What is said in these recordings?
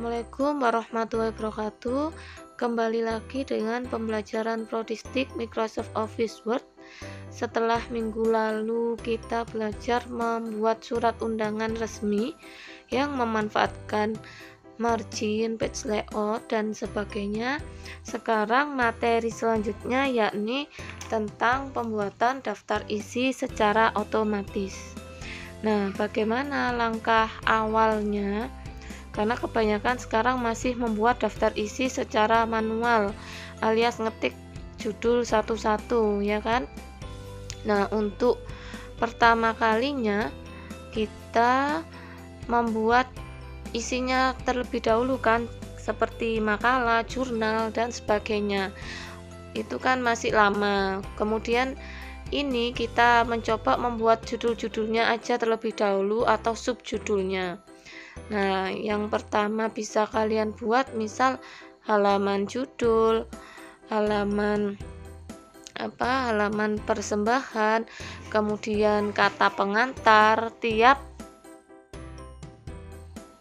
Assalamualaikum warahmatullahi wabarakatuh. Kembali lagi dengan pembelajaran Prodistik Microsoft Office Word. Setelah minggu lalu kita belajar membuat surat undangan resmi yang memanfaatkan margin, page layout, dan sebagainya. Sekarang materi selanjutnya yakni tentang pembuatan daftar isi secara otomatis. Nah, bagaimana langkah awalnya? Karena kebanyakan sekarang masih membuat daftar isi secara manual alias ngetik judul satu-satu, ya kan? Nah, untuk pertama kalinya kita membuat isinya terlebih dahulu kan, seperti makalah, jurnal, dan sebagainya. Itu kan masih lama. Kemudian ini kita mencoba membuat judul-judulnya aja terlebih dahulu atau subjudulnya. Nah, yang pertama bisa kalian buat misal halaman judul, halaman persembahan, kemudian kata pengantar.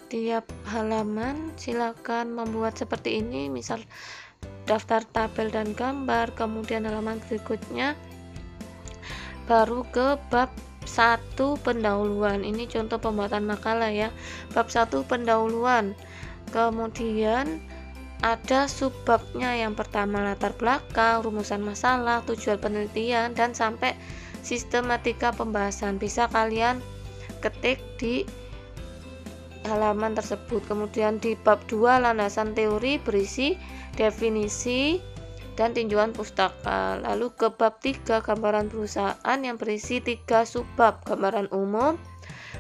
Tiap halaman silakan membuat seperti ini, misal daftar tabel dan gambar. Kemudian halaman berikutnya baru ke bab 1 pendahuluan. Ini contoh pembuatan makalah ya. Bab 1 pendahuluan. Kemudian ada subbabnya, yang pertama latar belakang, rumusan masalah, tujuan penelitian, dan sampai sistematika pembahasan. Bisa kalian ketik di halaman tersebut. Kemudian di bab 2 landasan teori berisi definisi dan tinjauan pustaka. Lalu ke bab 3 gambaran perusahaan yang berisi 3 subbab, gambaran umum,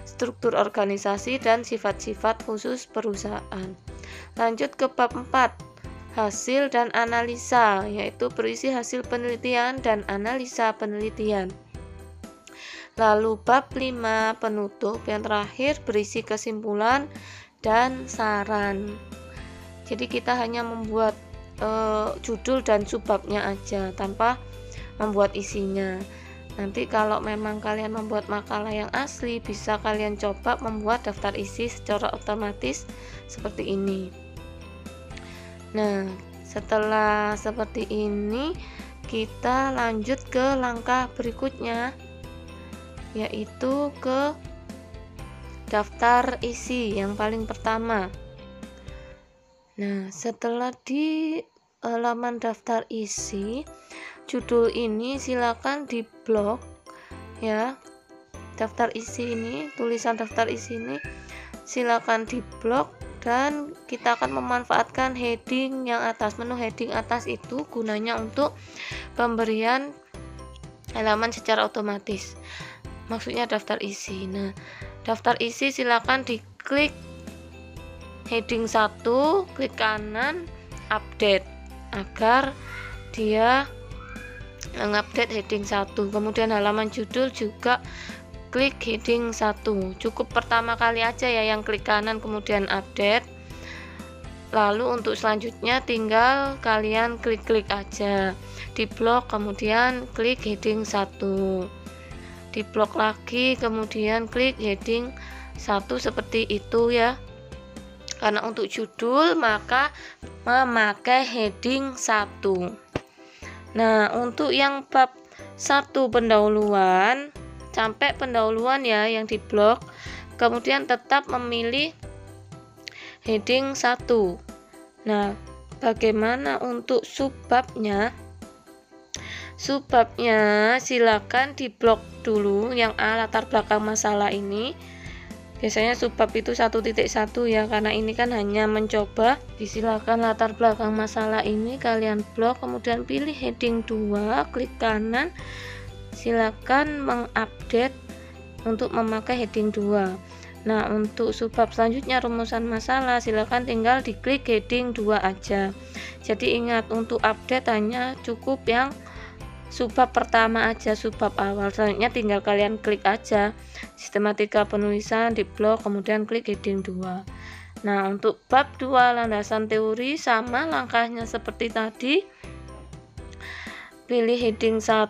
struktur organisasi, dan sifat-sifat khusus perusahaan. Lanjut ke bab 4 hasil dan analisa, yaitu berisi hasil penelitian dan analisa penelitian. Lalu bab 5 penutup yang terakhir berisi kesimpulan dan saran. Jadi kita hanya membuat judul dan subbabnya aja tanpa membuat isinya. Nanti kalau memang kalian membuat makalah yang asli, bisa kalian coba membuat daftar isi secara otomatis seperti ini. Nah, setelah seperti ini kita lanjut ke langkah berikutnya, yaitu ke daftar isi yang paling pertama. Nah, setelah di halaman daftar isi, judul ini silakan diblok ya. Daftar isi ini, tulisan daftar isi ini silakan diblok, dan kita akan memanfaatkan heading yang atas. Menu heading atas itu gunanya untuk pemberian halaman secara otomatis. Maksudnya daftar isi. Nah, daftar isi silakan diklik heading 1, klik kanan, update, agar dia mengupdate heading 1. Kemudian halaman judul juga klik heading 1. Cukup pertama kali aja ya yang klik kanan kemudian update. Lalu untuk selanjutnya tinggal kalian klik-klik aja. Di blok kemudian klik heading 1. Di blok lagi kemudian klik heading 1 seperti itu ya. Karena untuk judul maka memakai heading 1. Nah, untuk yang bab 1 pendahuluan sampai pendahuluan ya yang diblok, kemudian tetap memilih heading 1. Nah, bagaimana untuk subbabnya? Subbabnya silakan diblok dulu yang A, latar belakang masalah ini. Biasanya subbab itu 1.1 ya, karena ini kan hanya mencoba. Disilakan latar belakang masalah ini kalian blok, kemudian pilih heading 2, klik kanan, silakan mengupdate untuk memakai heading 2. Nah, untuk subbab selanjutnya rumusan masalah, silakan tinggal diklik heading 2 aja. Jadi ingat, untuk update hanya cukup yang subbab pertama aja, subbab awal. Selanjutnya tinggal kalian klik aja sistematika penulisan di blok, kemudian klik heading 2. Nah, untuk bab 2 landasan teori sama langkahnya seperti tadi. Pilih heading 1,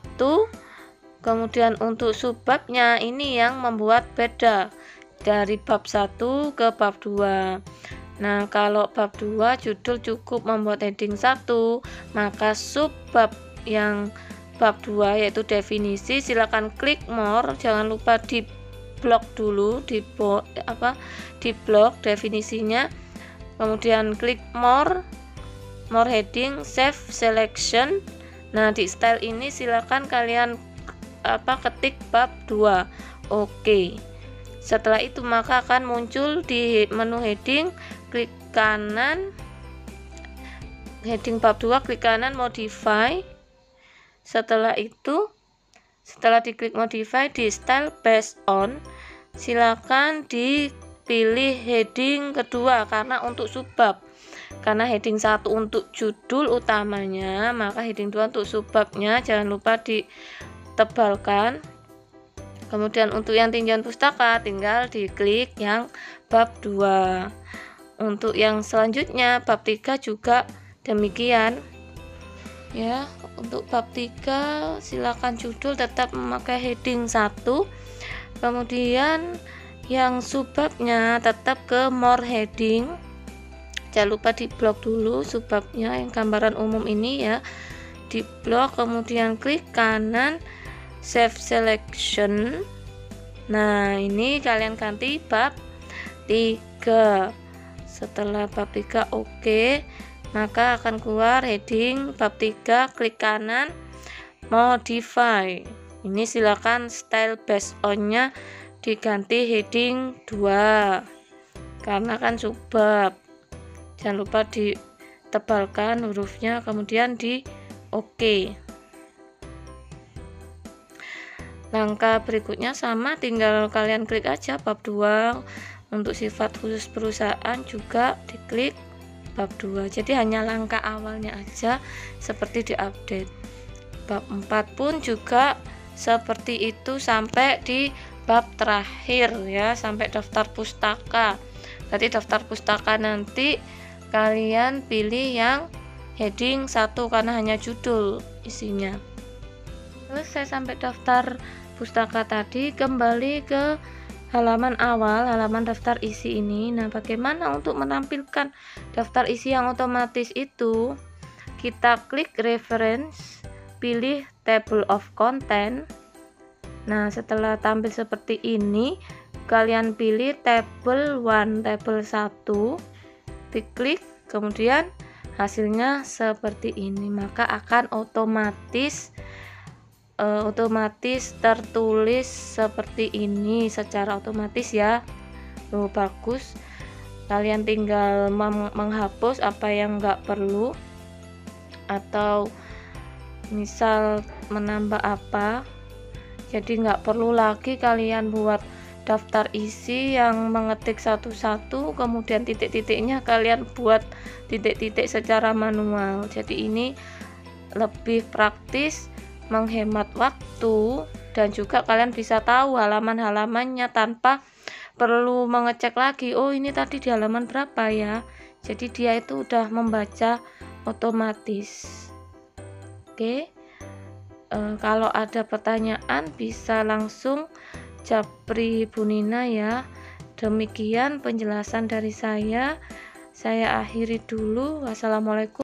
kemudian untuk subbabnya ini yang membuat beda dari bab 1 ke bab 2. Nah, kalau bab 2 judul cukup membuat heading 1, maka sub bab yang bab 2 yaitu definisi, silakan klik more, jangan lupa di blok dulu, di blok definisinya, kemudian klik more heading, save selection. Nah, di style ini silakan kalian ketik bab 2. Oke. Setelah itu maka akan muncul di menu heading, klik kanan heading bab 2, klik kanan modify. Setelah itu, setelah diklik modify di style based on, silakan dipilih heading kedua karena untuk subbab. Karena heading 1 untuk judul utamanya, maka heading 2 untuk subbabnya jangan lupa ditebalkan. Kemudian untuk yang tinjauan pustaka tinggal diklik yang bab 2. Untuk yang selanjutnya bab 3 juga demikian. Ya, untuk bab 3 silakan judul tetap memakai heading 1. Kemudian yang subbabnya tetap ke more heading. Jangan lupa di blok dulu subbabnya yang gambaran umum ini ya, di blok, kemudian klik kanan save selection. Nah, ini kalian ganti bab 3. Setelah bab 3 oke, maka akan keluar heading bab 3, klik kanan modify. Ini silakan style based on nya diganti heading 2 karena kan subbab. Jangan lupa ditebalkan hurufnya, kemudian di oke. Langkah berikutnya sama, tinggal kalian klik aja bab 2. Untuk sifat khusus perusahaan juga diklik bab 2. Jadi hanya langkah awalnya aja seperti diupdate. Bab 4 pun juga seperti itu sampai di bab terakhir ya, sampai daftar pustaka. Berarti daftar pustaka nanti kalian pilih yang heading 1 karena hanya judul isinya. Selesai sampai daftar pustaka tadi, kembali ke halaman awal, halaman daftar isi ini. Nah, bagaimana untuk menampilkan daftar isi yang otomatis itu? Kita klik reference, pilih table of content. Nah, setelah tampil seperti ini, kalian pilih table 1, table 1, diklik, kemudian hasilnya seperti ini, maka akan otomatis tertulis seperti ini secara otomatis ya. Bagus, kalian tinggal menghapus apa yang enggak perlu atau misal menambah apa, jadi nggak perlu lagi kalian buat daftar isi yang mengetik satu-satu kemudian titik-titiknya kalian buat titik-titik secara manual. Jadi ini lebih praktis, menghemat waktu, dan juga kalian bisa tahu halaman-halamannya tanpa perlu mengecek lagi, oh ini tadi di halaman berapa ya. Jadi dia itu udah membaca otomatis. Oke. Kalau ada pertanyaan bisa langsung japri Bu Nina ya. Demikian penjelasan dari saya akhiri dulu. Wassalamualaikum.